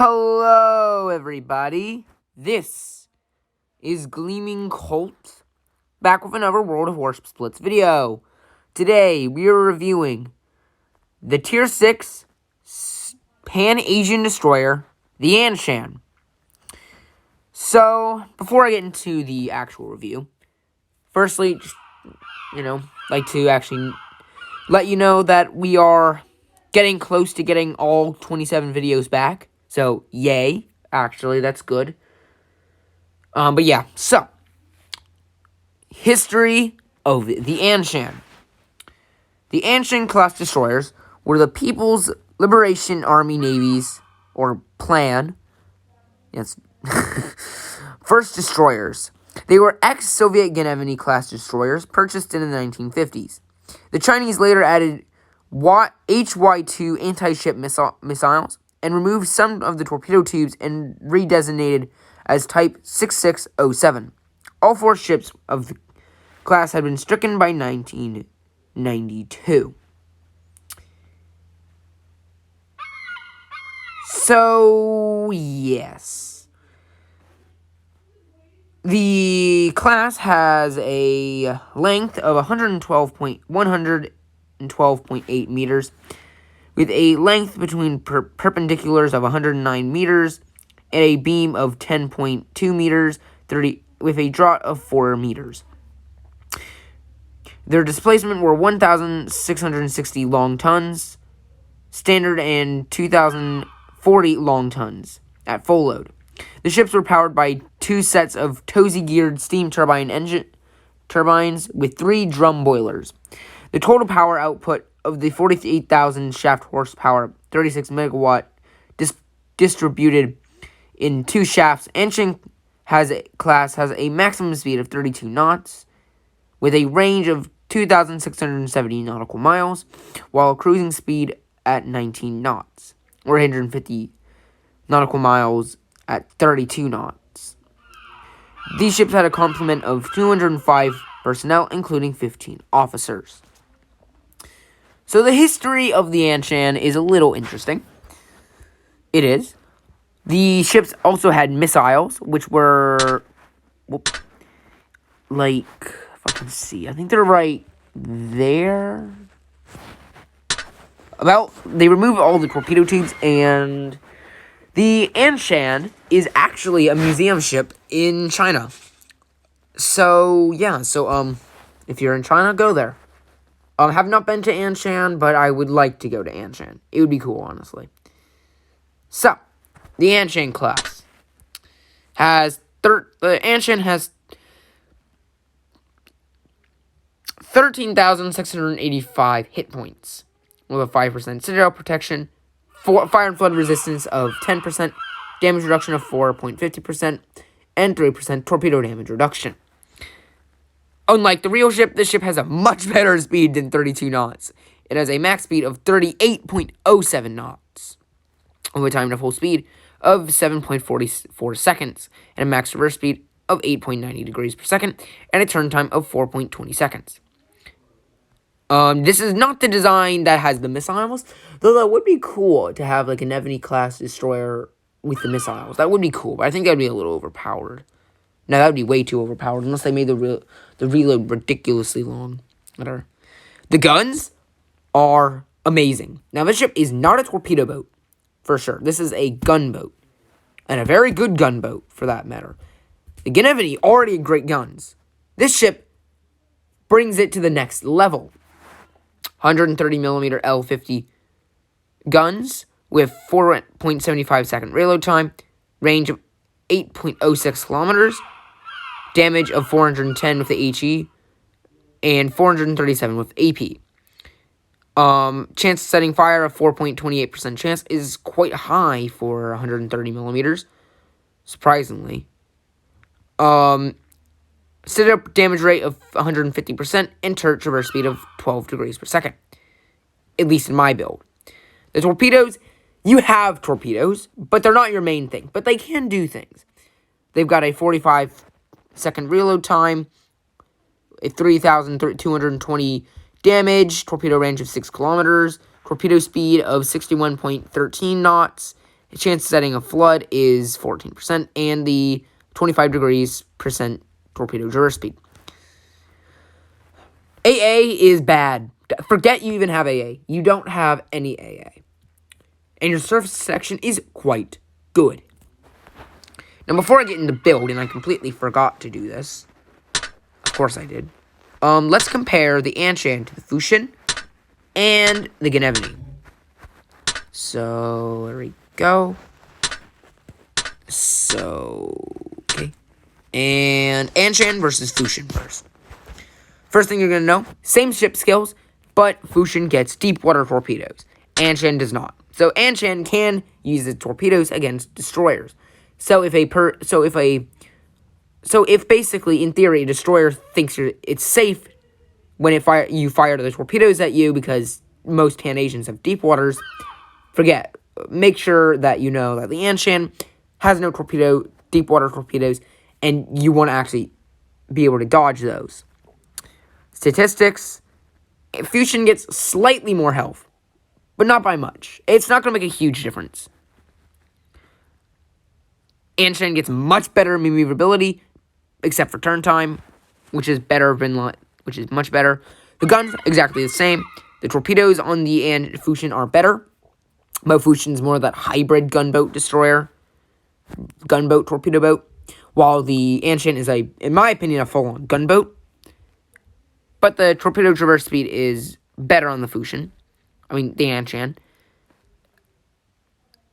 Hello, everybody. This is Gleaming Colt, back with another World of Warships Blitz video. Today, we are reviewing the Tier 6 Pan-Asian Destroyer, the Anshan. So, before I get into the actual review, firstly, just, like to actually let you know that we are getting close to getting all 27 videos back. So, yay. Actually, that's good. But yeah, so. History of the Anshan. The Anshan class destroyers were the People's Liberation Army Navy's, or PLAN, yes, first destroyers. They were ex-Soviet Gennevany class destroyers purchased in the 1950s. The Chinese later added HY-2 anti-ship missiles and removed some of the torpedo tubes and redesignated as Type 6607. All four ships of the class had been stricken by 1992. So, yes. The class has a length of 112.8 meters, with a length between perpendiculars of 109 meters and a beam of 10.2 meters, with a draught of 4 meters. Their displacement were 1,660 long tons, standard, and 2,040 long tons at full load. The ships were powered by two sets of Tosi-geared steam turbines with 3 drum boilers. The total power output of the 48,000 shaft horsepower, 36 megawatt, distributed in 2 shafts. Anshan class has a maximum speed of 32 knots, with a range of 2,670 nautical miles, while cruising speed at 19 knots, or 150 nautical miles at 32 knots. These ships had a complement of 205 personnel, including 15 officers. So the history of the Anshan is a little interesting. It is. The ships also had missiles, which were, if I can see, I think they're right there. They removed all the torpedo tubes, and the Anshan is actually a museum ship in China. So, yeah, if you're in China, go there. Have not been to Anshan, but I would like to go to Anshan. It would be cool, honestly. So, the Anshan class the Anshan has 13,685 hit points, with a 5% citadel protection, fire and flood resistance of 10%, damage reduction of 4.50%, and 3% torpedo damage reduction. Unlike the real ship, this ship has a much better speed than 32 knots. It has a max speed of 38.07 knots, with a time to full speed of 7.44 seconds, and a max reverse speed of 8.90 degrees per second, and a turn time of 4.20 seconds. This is not the design that has the missiles, though that would be cool to have like a Gennevany class destroyer with the missiles. That would be cool, but I think that would be a little overpowered. Now, that would be way too overpowered, unless they made the reload ridiculously long. Whatever. The guns are amazing. Now, this ship is not a torpedo boat, for sure. This is a gunboat, and a very good gunboat, for that matter. The Gennevany already had great guns. This ship brings it to the next level. 130mm L50 guns with 4.75 second reload time, range of 8.06 kilometers, damage of 410 with the HE, and 437 with AP. Chance of setting fire of 4.28% chance is quite high for 130mm, surprisingly. Citadel damage rate of 150%, and turret traverse speed of 12 degrees per second, at least in my build. The torpedoes, you have torpedoes, but they're not your main thing, but they can do things. They've got a 45-second reload time, a 3,220 damage, torpedo range of 6 kilometers, torpedo speed of 61.13 knots, The chance of setting a flood is 14%, and the 25 degrees percent torpedo traverse speed. AA is bad. Forget you even have AA. You don't have any AA. And your surface section is quite good. Now, before I get into build, and I completely forgot to do this. Of course I did. Let's compare the Anshan to the Fusion and the Gnevny. So, there we go. Okay. And Anshan versus Fusion first. First thing you're going to know, same ship skills, but Fusion gets deep water torpedoes. Anshan does not. So Anshan can use the torpedoes against destroyers. So if basically in theory a destroyer thinks it's safe when you fire the torpedoes at you because most Tan Asians have deep waters, forget. Make sure that you know that the Anshan has no deep water torpedoes, and you want to actually be able to dodge those. Statistics, Fusion gets slightly more health, but not by much. It's not going to make a huge difference. Anshan gets much better maneuverability, except for turn time, which is much better. The guns, exactly the same. The torpedoes on the Fusion are better, but Fusion's more of that hybrid gunboat destroyer, gunboat torpedo boat, while the Anshan is in my opinion, a full-on gunboat. But the torpedo traverse speed is better on the Fusion. The Anshan.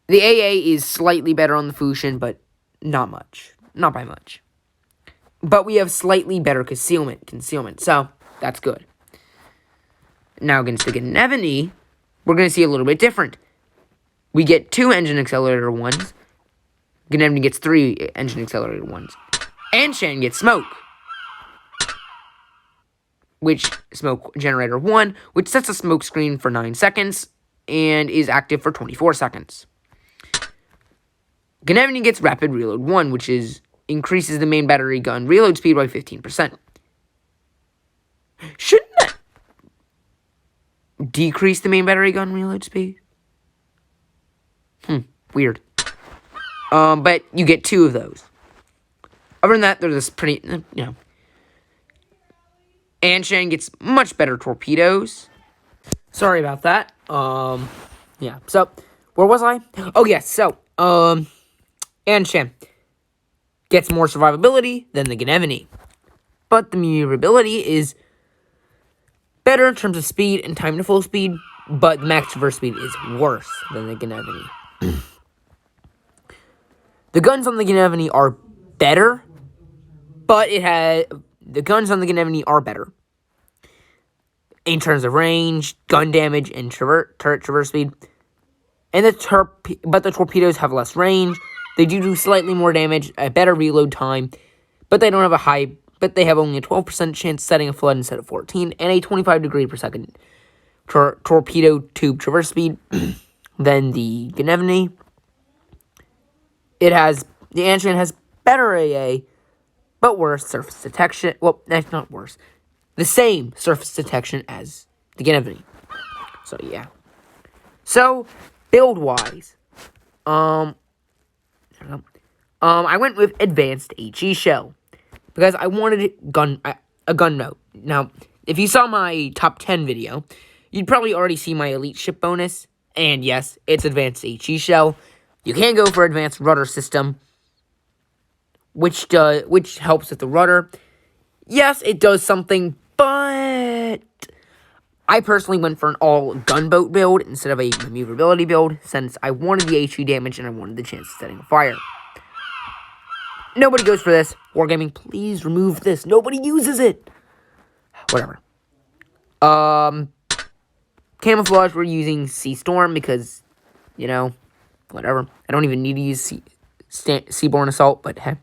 The AA is slightly better on the Fusion, but not much. Not by much. But we have slightly better concealment. So, that's good. Now, against the Gnevny, we're going to see a little bit different. We get 2 engine accelerator 1s. Gnevny gets 3 engine accelerator 1s. Anshan gets smoke. Which smoke generator 1, which sets a smoke screen for 9 seconds and is active for 24 seconds. Gnevny gets rapid reload 1, which increases the main battery gun reload speed by 15%. Shouldn't that decrease the main battery gun reload speed? Weird. But you get 2 of those. Other than that, they're just pretty, Anshan gets much better torpedoes. Sorry about that. Yeah. So, where was I? Oh, yes. So, Anshan gets more survivability than the Gnevny. But the maneuverability is better in terms of speed and time to full speed, but the max traverse speed is worse than the Gnevny. The guns on the Gnevny are better, but the guns on the Gnevny are better in terms of range, gun damage, and turret traverse speed. And but the torpedoes have less range. They do slightly more damage, a better reload time, but they don't have but they have only a 12% chance of setting a flood instead of 14, and a 25 degree per second torpedo tube traverse speed than the Gnevny. The Anshan has better AA, but worse surface detection. Well, that's not worse. The same surface detection as the Gnevny. So, yeah. So, build-wise, I went with advanced HE shell because I wanted a gun note. Now, if you saw my top 10 video, you'd probably already see my elite ship bonus. And yes, it's advanced HE shell. You can go for advanced rudder system, which helps with the rudder. Yes, it does something, but I personally went for an all gunboat build instead of a maneuverability build, since I wanted the HE damage and I wanted the chance of setting a fire. Nobody goes for this. Wargaming, please remove this. Nobody uses it. Whatever. Camouflage, we're using Sea Storm because, whatever. I don't even need to use Seaborne Assault, but hey.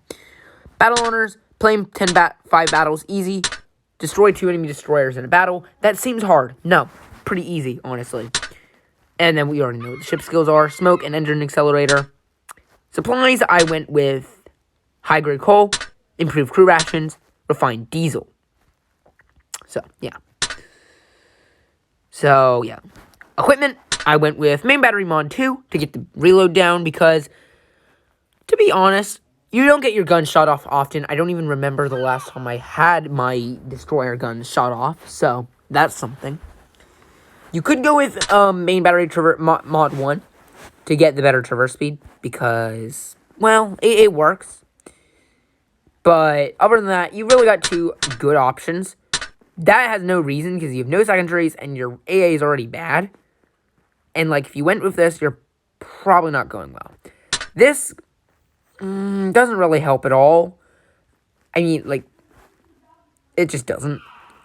Battle owners, play 5 battles, easy. Destroy 2 enemy destroyers in a battle. That seems hard. No, pretty easy, honestly. And then we already know what the ship skills are. Smoke and engine accelerator. Supplies, I went with high-grade coal, improved crew rations, refined diesel. So, yeah. Equipment, I went with main battery mod 2 to get the reload down because, to be honest, you don't get your gun shot off often. I don't even remember the last time I had my destroyer gun shot off, so that's something. You could go with main battery mod 1 to get the better traverse speed because, well, it works. But other than that, you really got 2 good options. That has no reason because you have no secondaries and your AA is already bad. And, like, if you went with this, you're probably not going well. This doesn't really help at all. I mean, like, it just doesn't.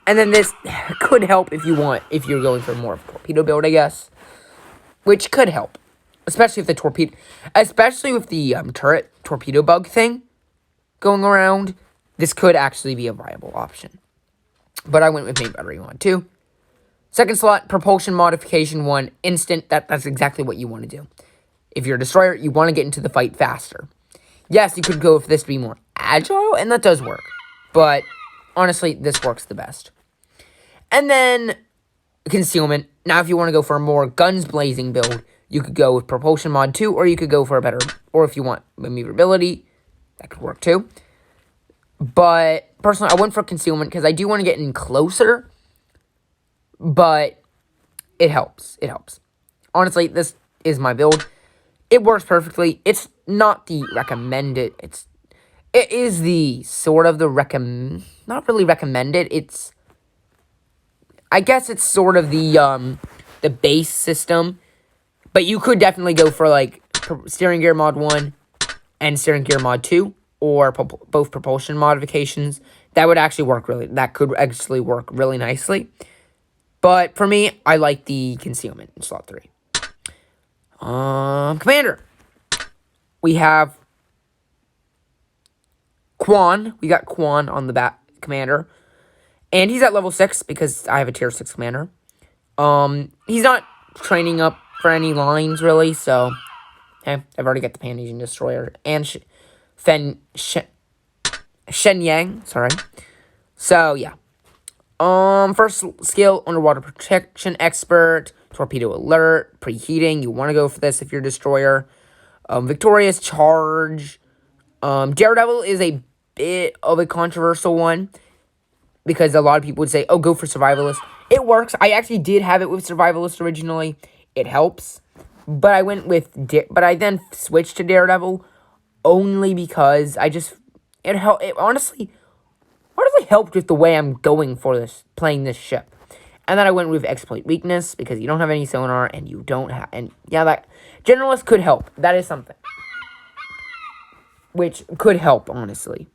And then this could help if you're going for more of a torpedo build, I guess. Which could help. Especially with the turret torpedo bug thing going around. This could actually be a viable option. But I went with main battery mod 2. Second slot, propulsion modification 1, instant. That's exactly what you want to do. If you're a destroyer, you want to get into the fight faster. Yes, you could go for this to be more agile, and that does work. But, honestly, this works the best. And then, concealment. Now, if you want to go for a more guns blazing build, you could go with propulsion mod 2, or you could go for a better, or if you want maneuverability, that could work too. But, personally, I went for concealment, because I do want to get in closer, but it helps. It helps. Honestly, this is my build. It works perfectly. It's not the recommended. It is the sort of the not really recommended. I guess it's sort of the base system. But you could definitely go for like steering gear mod 1 and steering gear mod 2 or both propulsion modifications. That could actually work really nicely. But for me, I like the concealment in slot 3. Commander. We have Quan. We got Quan on the commander. And he's at level 6 because I have a tier 6 commander. He's not training up for any lines, really, so... Okay, I've already got the Pan-Asian Destroyer. And Shen Yang, sorry. So, yeah. First skill, underwater protection expert, torpedo alert, preheating. You want to go for this if you're a destroyer. Victorious charge. Daredevil is a bit of a controversial one because a lot of people would say, oh, go for survivalist. It works. I actually did have it with survivalist originally. It helps. But I then switched to Daredevil only because it honestly helped with the way I'm going for playing this ship. And then I went with exploit weakness because you don't have any sonar and you don't have, and yeah, that generalist could help. That is something which could help, honestly.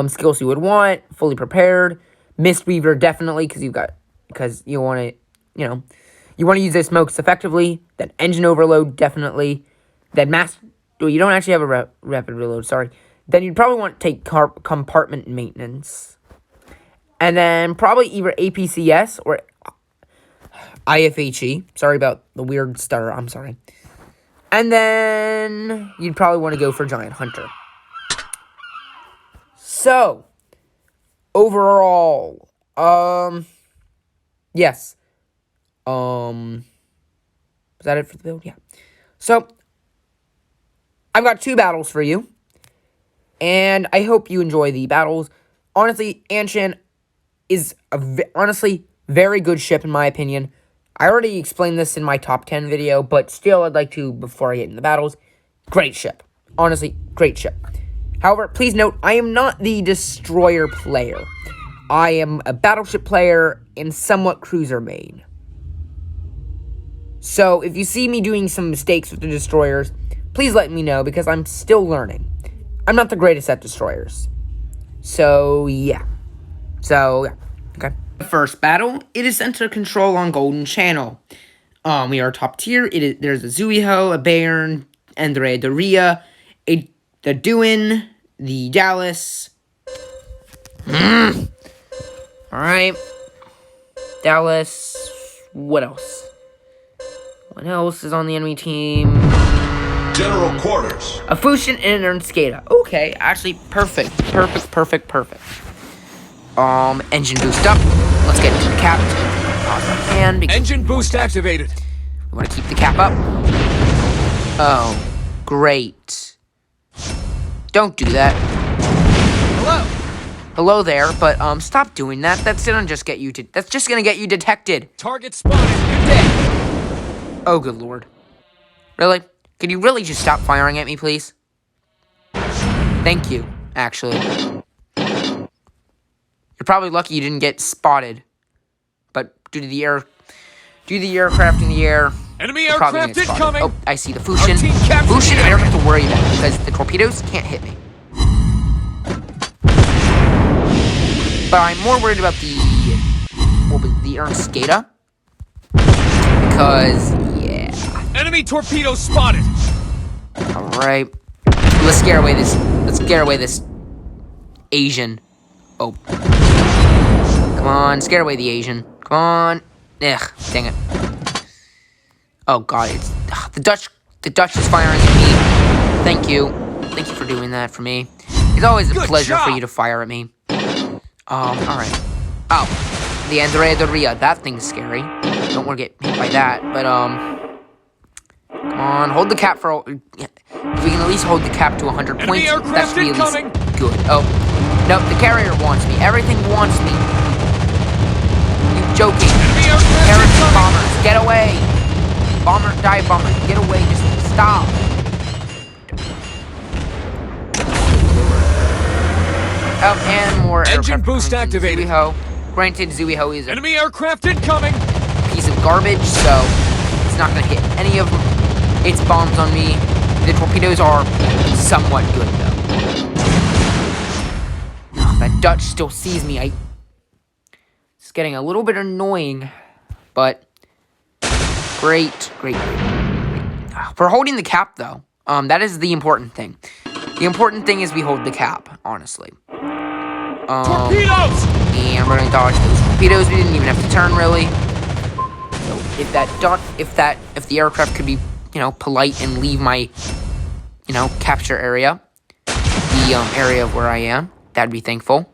Skills you would want, fully prepared, Mistweaver definitely because you want to, you want to use those smokes effectively. Then engine overload definitely. Then you don't actually have a rapid reload, sorry. Then you'd probably want to take compartment maintenance. And then probably either APCS or IFHE. Sorry about the weird stutter, I'm sorry. And then you'd probably want to go for Giant Hunter. So, overall, yes. Was that it for the build? Yeah. So, I've got 2 battles for you. And I hope you enjoy the battles. Honestly, Anshan is honestly very good ship in my opinion. I already explained this in my top 10 video, but still I'd like to, before I get into the battles, great ship. Honestly, great ship. However, please note, I am not the destroyer player. I am a battleship player in somewhat cruiser main. So, if you see me doing some mistakes with the destroyers, please let me know because I'm still learning. I'm not the greatest at destroyers. So, yeah. Okay. The first battle, it is center control on Golden Channel. We are top tier. There's a Zuiho, a Bayern, and the Rhea, the Duin, the Dallas. Alright. Dallas. What else? What else is on the enemy team? General quarters. A Fusion and an Skada. Okay, actually, perfect. Engine boost up. Let's get into the captain. Engine boost activated. We want to keep the cap up. Oh, great. Don't do that. Hello. Hello there, but stop doing that. That's gonna just get you detected. Target spotted. You're dead. Oh, good lord. Really? Can you really just stop firing at me, please? Thank you, actually. You're probably lucky you didn't get spotted. But due to the aircraft in the air, Enemy you're probably gonna aircraft get spotted. incoming. Oh, I see the Fushin. Our team captured Fushin, the I don't area. have to worry about because the torpedoes can't hit me. But I'm more worried about the Skata. Because, yeah. Enemy torpedo spotted. Alright. Let's scare away this Asian. Oh. Come on, scare away the Asian. Come on. Ugh, dang it. Oh god, it's the Dutch is firing at me. Thank you. Thank you for doing that for me. It's always a pleasure for you to fire at me. Alright. Oh. The Andrea Doria. That thing's scary. Don't want to get hit by that, but come on, hold the cap for. If we can at least hold the cap to 100 points, that should be at least good. Oh, no, the carrier wants me. Everything wants me. You joking? Carrier bombers, get away! Dive bomber, get away! Just stop. Oh, and more engine boost activated. Zuiho. Granted, Zuiho is enemy aircraft incoming. Piece of garbage, so it's not gonna hit any of its bombs on me. The torpedoes are somewhat good, though. Oh, that Dutch still sees me. It's getting a little bit annoying, but great. For holding the cap, though, that is the important thing. The important thing is we hold the cap, honestly. Torpedoes! And we're gonna dodge those torpedoes. We didn't even have to turn, really. So if the aircraft could be, polite and leave my, capture area, the area of where I am, that'd be thankful.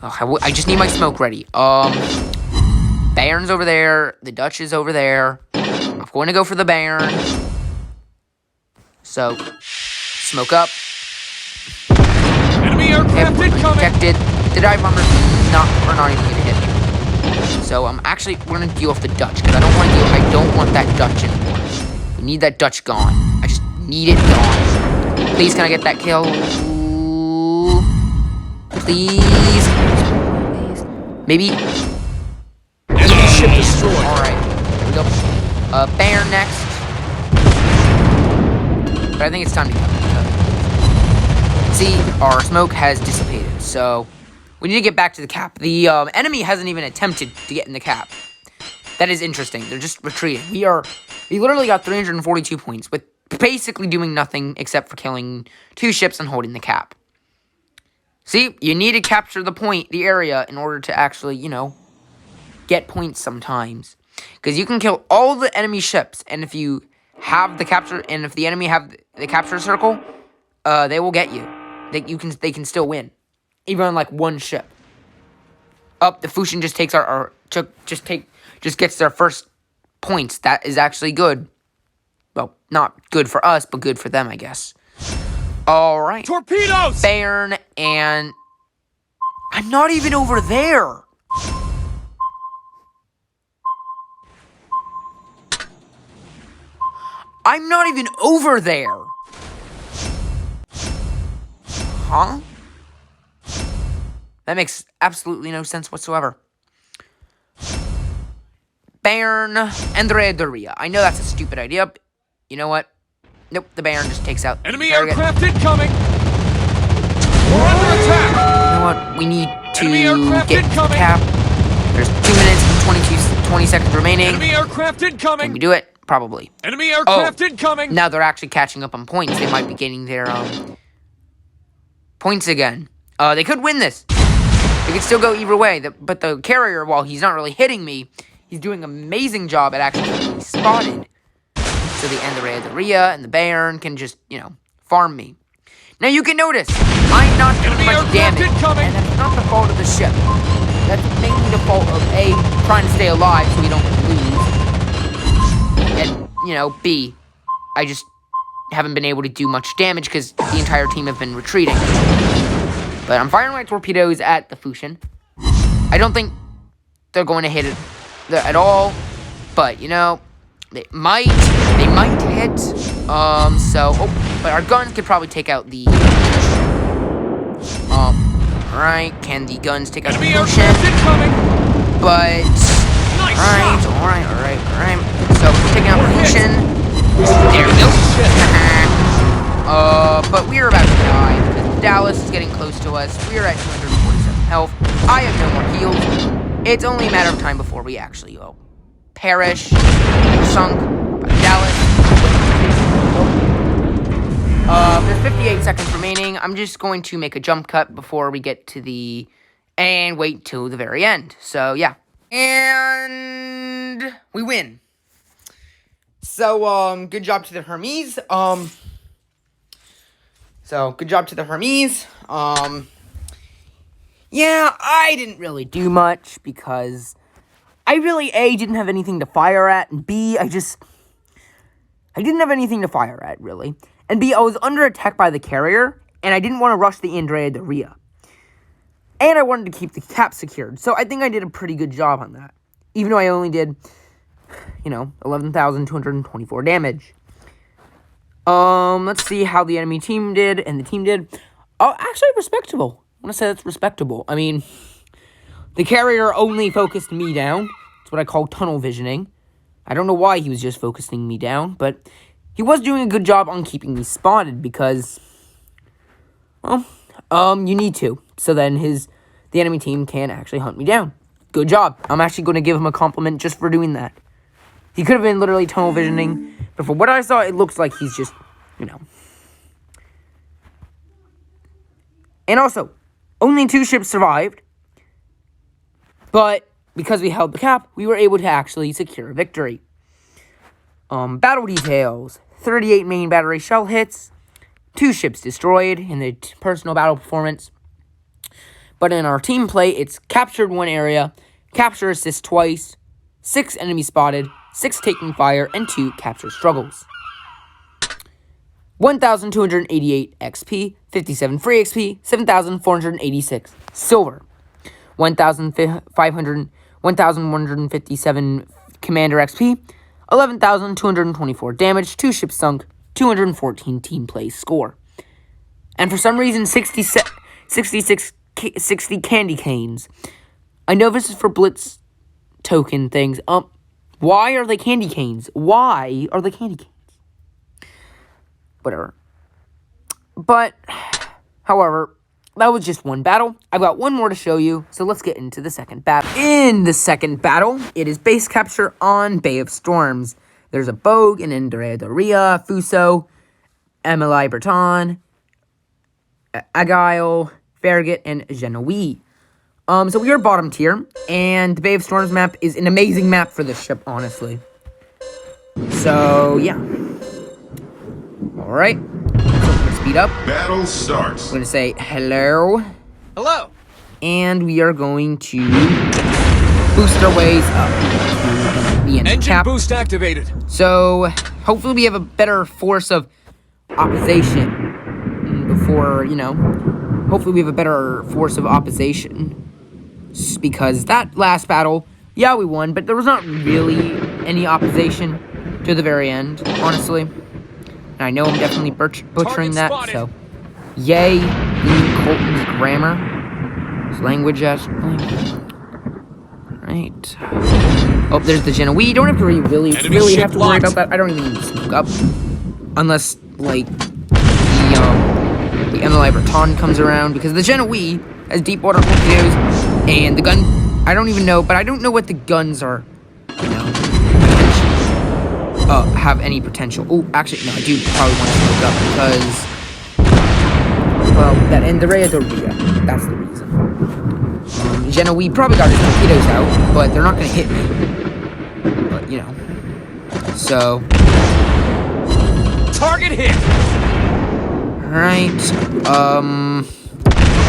I just need my smoke ready. Bayern's over there. The Dutch is over there. I'm going to go for the Bayern. So, smoke up. Enemy aircraft incoming. Detected. The dive bombers are not even gonna hit me. So we're gonna deal with the Dutch because I don't want that Dutch anymore. We need that Dutch gone. I just need it gone. Please, can I get that kill? Please. Maybe. Enemy ship destroyed. All right. Here we go. Bear next. But I think it's time to go. See, our smoke has dissipated, so we need to get back to the cap. The enemy hasn't even attempted to get in the cap. That is interesting. They're just retreating. We literally got 342 points with basically doing nothing except for killing 2 ships and holding the cap. See, you need to capture the area in order to actually, get points sometimes. Because you can kill all the enemy ships, and if you have the capture, and if the enemy have the capture circle, they will get you. They can still win, even on like one ship. The Fushin just takes just gets their first points. That is actually good. Well, not good for us, but good for them, I guess. All right, torpedoes. Bayern, and I'm not even over there. I'm not even over there. Huh? That makes absolutely no sense whatsoever. Bayern, Andrea Doria. I know that's a stupid idea, but you know what? Nope, the Bayern just takes out enemy aircraft incoming. We're under attack. You know what? We need to get to the cap. There's 2 minutes and 20 seconds remaining. Enemy aircraft incoming. Can we do it? Probably. Enemy aircraft incoming. Now they're actually catching up on points. They might be getting their points again. They could win this. It could still go either way. But the carrier, while he's not really hitting me, he's doing an amazing job at actually getting me spotted. So the Andrea Doria and the Bayern can just, farm me. Now you can notice, I'm not doing much damage. And that's not the fault of the ship. That's mainly the fault of A, trying to stay alive so we don't lose. B, I just haven't been able to do much damage because the entire team have been retreating. But I'm firing my torpedoes at the Fusion. I don't think they're going to hit it at all, but, they might hit. But our guns could probably take out the... Alright, can the guns take out the Fusion? But... Nice Alright. So, we're taking out the Fusion. There we go. But we are about to die, because Dallas is getting close to us. We are at 247 health. I have no more heals. It's only a matter of time before we actually perish. Sunk by Dallas. There's 58 seconds remaining. I'm just going to make a jump cut before we get to the... and wait till the very end. So, yeah. And... we win. So, good job to the Hermes. Yeah, I didn't really do much because I really, A, didn't have anything to fire at, and B, I didn't have anything to fire at, really. And B, I was under attack by the carrier, and I didn't want to rush the Andrea Doria. And I wanted to keep the cap secured, so I think I did a pretty good job on that. Even though I only did, 11,224 damage. Let's see how the enemy team did, and the team did. Oh, actually respectable. I want to say that's respectable. I mean, the carrier only focused me down. It's what I call tunnel visioning. I don't know why he was just focusing me down, but he was doing a good job on keeping me spotted because, well, you need to. So then the enemy team can actually hunt me down. Good job. I'm actually going to give him a compliment just for doing that. He could have been literally tunnel visioning, but for what I saw, it looks like he's just, And also, only 2 ships survived, but because we held the cap, we were able to actually secure a victory. Battle details. 38 main battery shell hits, 2 ships destroyed in the personal battle performance. But in our team play, it's captured 1 area, capture assist twice, 6 enemies spotted, 6 taking fire, and 2 capture struggles. 1,288 XP, 57 free XP, 7,486 silver, 1,157 commander XP, 11,224 damage, 2 ships sunk, 214 team play score. And for some reason, 60 candy canes. I know this is for blitz token things. Why are they candy canes? Why are they candy canes? Whatever. But, however, that was just one battle. I've got one more to show you, so let's get into the second battle. In the second battle, it is base capture on Bay of Storms. There's a Bogue, an Andrea Doria, Fuso, Emily Breton, Agile, Farragut, and Genoese. So we are bottom tier, and the Bay of Storms map is an amazing map for this ship, honestly. So, yeah. Alright. So we're going to speed up. Battle starts. We're going to say hello. Hello. And we are going to boost our ways up to the enemy Engine cap. boost activated. So, hopefully we have a better force of opposition before, hopefully we have a better force of opposition. Because that last battle, yeah, we won, but there was not really any opposition to the very end, honestly. And I know I'm definitely butchering that, so yay, Colton's grammar. His language, right. Oh, there's the Genoese. You don't have to really have to worry about that. I don't even need to smoke up. Unless, like, the Emily Breton comes around, because the Genoese has deep water torpedoes, and the gun, I don't even know, but I don't know what the guns are, have any potential. Oh, actually, no, I do probably want to smoke up, because, well, that Andrea Doria, that's the reason. Genoese probably got his torpedoes out, but they're not going to hit me. But, so. Target hit. Alright,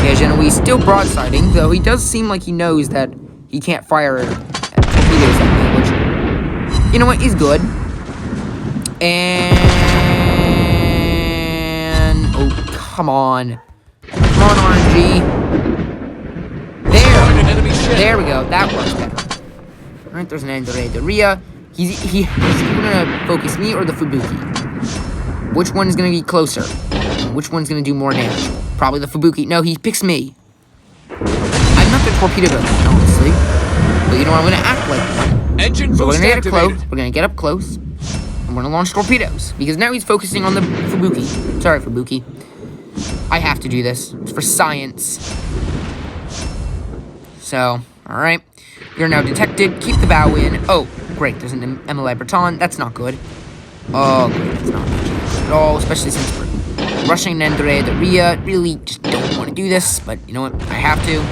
yeah, Genoese still broadsiding, though he does seem like he knows that he can't fire torpedoes at me, which, is good. And... Oh, come on. Come on, RNG. There we go. That works better. Alright, there's an Andrea. He's gonna focus me or the Fubuki. Which one is gonna be closer? Which one's gonna do more damage? Probably the Fubuki. No, he picks me. I'm not the torpedo gun, honestly. But you know what? I'm gonna act like one. Engine So we're boost gonna get activated. close. We're gonna get up close. And we're gonna launch torpedoes. Because now he's focusing on the Fubuki. Sorry, Fubuki. I have to do this. It's for science. So, alright. You're now detected. Keep the bow in. Oh, great. There's an MLI Breton. That's not good. Oh, great. That's not good at all. Especially since we're rushing Andrea de Ria. Really just don't want to do this. But you know what? I have to.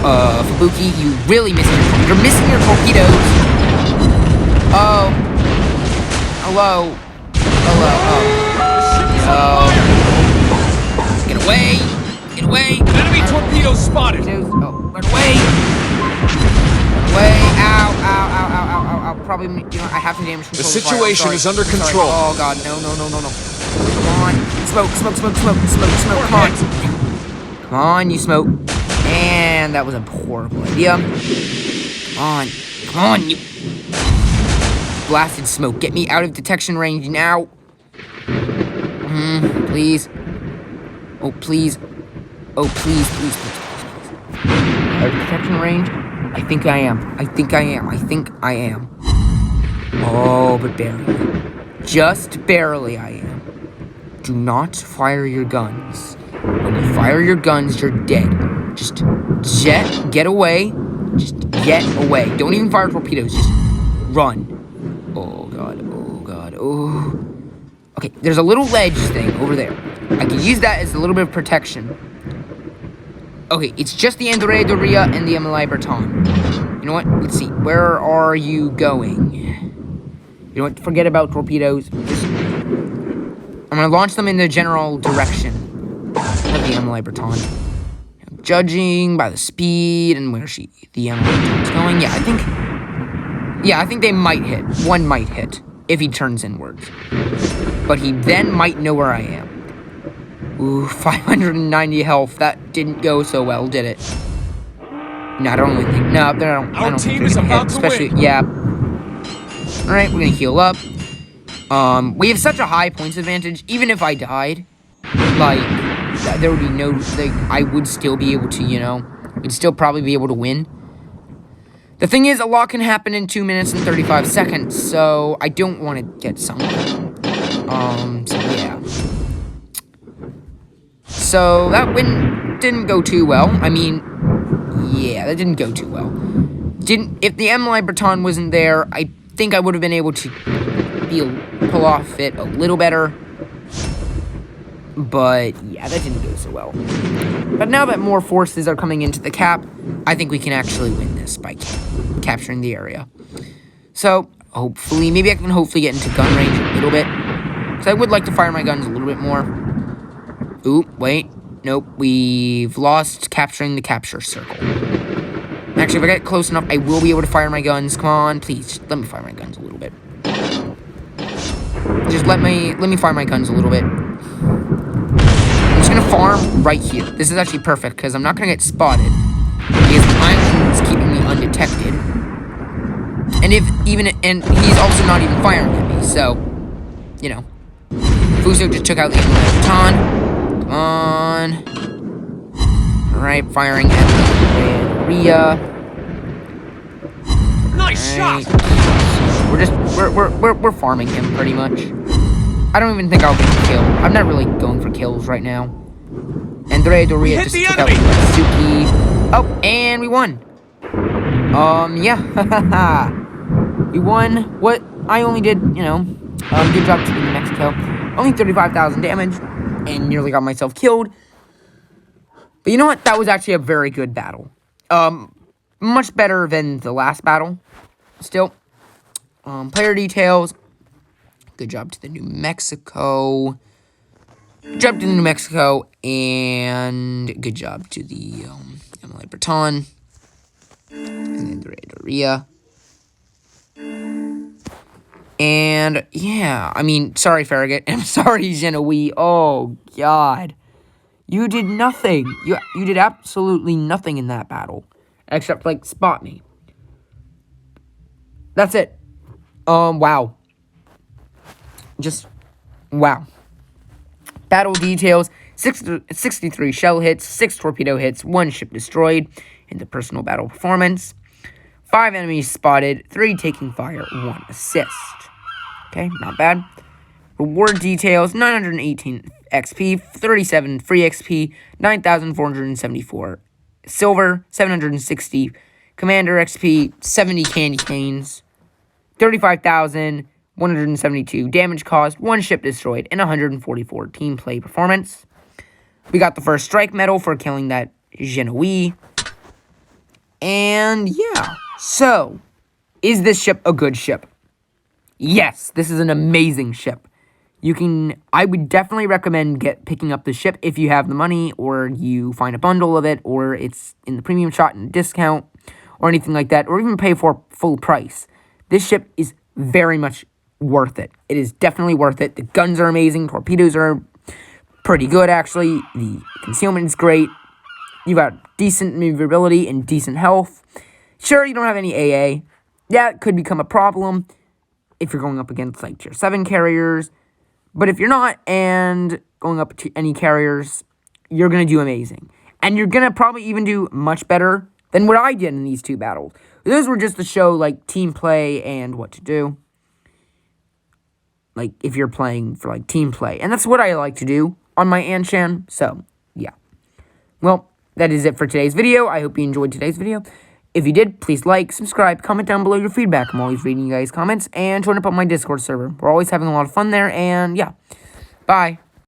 Fubuki, you really you're missing your torpedoes. Oh. Hello. Hello. Oh. Get away. Get away. Enemy torpedo spotted. Oh, run away. Run away. Ow, ow, ow, ow, ow, ow, ow. Probably, you know, I have to damage control. The situation is under control. Oh, God. No. Come on. Smoke. Come on. Come on, you smoke. And that was a horrible idea. Come on, you blasted smoke. Get me out of detection range now. Please. Oh, please. Oh, please. Out of detection range? I think I am. Oh, but barely. Just barely I am. Do not fire your guns. When you fire your guns, you're dead. Just get away. Just get away. Don't even fire torpedoes. Just run. Oh, God. Oh. Okay, there's a little ledge thing over there. I can use that as a little bit of protection. Okay, it's just the Andrea de Ria and the MLI Breton. You know what? Let's see. Where are you going? You know what? Forget about torpedoes. I'm going to launch them in the general direction of the MLI Breton. Judging by the speed and where the MLI Breton's going. Yeah, I think they might hit. One might hit if he turns inwards. But he then might know where I am. Ooh, 590 health. That didn't go so well, did it? No, I don't really think. No, I don't Our think team they're is gonna about hit, to especially, win. yeah. Alright, we're gonna heal up. We have such a high points advantage. Even if I died, like, there would be no, like, I would still be able to, you know, we'd still probably be able to win. The thing is, a lot can happen in 2 minutes and 35 seconds, so I don't want to get sunk. So yeah. So that win didn't go too well. I mean, yeah, that didn't go too well. If the MLI Breton wasn't there, I think I would have been able to pull off it a little better. But yeah, that didn't go so well. But now that more forces are coming into the cap, I think we can actually win this by capturing the area. So hopefully, maybe I can get into gun range a little bit. So I would like to fire my guns a little bit more. Ooh, wait. Nope, we've lost capturing the capture circle. Actually, if I get close enough, I will be able to fire my guns. Come on, please, let me fire my guns a little bit. Just let me fire my guns a little bit. I'm just gonna farm right here. This is actually perfect, because I'm not gonna get spotted. Because the island is keeping me undetected. And he's also not even firing at me, so, you know. Fuso just took out the Baton. Come on. Alright, firing at the Ria. Nice shot. We're farming him pretty much. I don't even think I'll get a kill. I'm not really going for kills right now. Andrea Doria just took out Suzuki. Oh, and we won. Yeah. We won. What I only did, you know, good job to New Mexico. Only 35,000 damage, and nearly got myself killed. But you know what? That was actually a very good battle. Much better than the last battle. Still. Player details. Good job to the New Mexico. Good job to the New Mexico, and good job to the MLI Breton. And then the Ria. And, yeah, I mean, sorry, Farragut. I'm sorry, Genoa. Oh, God. You did nothing. You did absolutely nothing in that battle. Except, like, spot me. That's it. Wow. Just, wow. Battle details, 63 shell hits, 6 torpedo hits, 1 ship destroyed in the personal battle performance. 5 enemies spotted, 3 taking fire, 1 assist. Okay, not bad. Reward details, 918 XP, 37 free XP, 9,474 silver, 760 commander XP, 70 candy canes, 35,172 damage caused, 1 ship destroyed, and 144 team play performance. We got the first strike medal for killing that Genoa. And yeah, so, is this ship a good ship? Yes, this is an amazing ship. I would definitely recommend picking up the ship if you have the money, or you find a bundle of it, or it's in the premium shot and discount, or anything like that, or even pay for full price. This ship is very much worth it. It is definitely worth it. The guns are amazing. Torpedoes are pretty good, actually. The concealment is great. You got decent maneuverability and decent health. Sure, you don't have any AA. Yeah, it could become a problem if you're going up against, like, Tier 7 carriers. But if you're not, and going up to any carriers, you're going to do amazing. And you're going to probably even do much better than what I did in these 2 battles. Those were just to show, like, team play and what to do. Like, if you're playing for, like, team play. And that's what I like to do on my Anshan. So, yeah. Well, that is it for today's video. I hope you enjoyed today's video. If you did, please like, subscribe, comment down below your feedback. I'm always reading you guys' comments. And join up on my Discord server. We're always having a lot of fun there. And, yeah. Bye.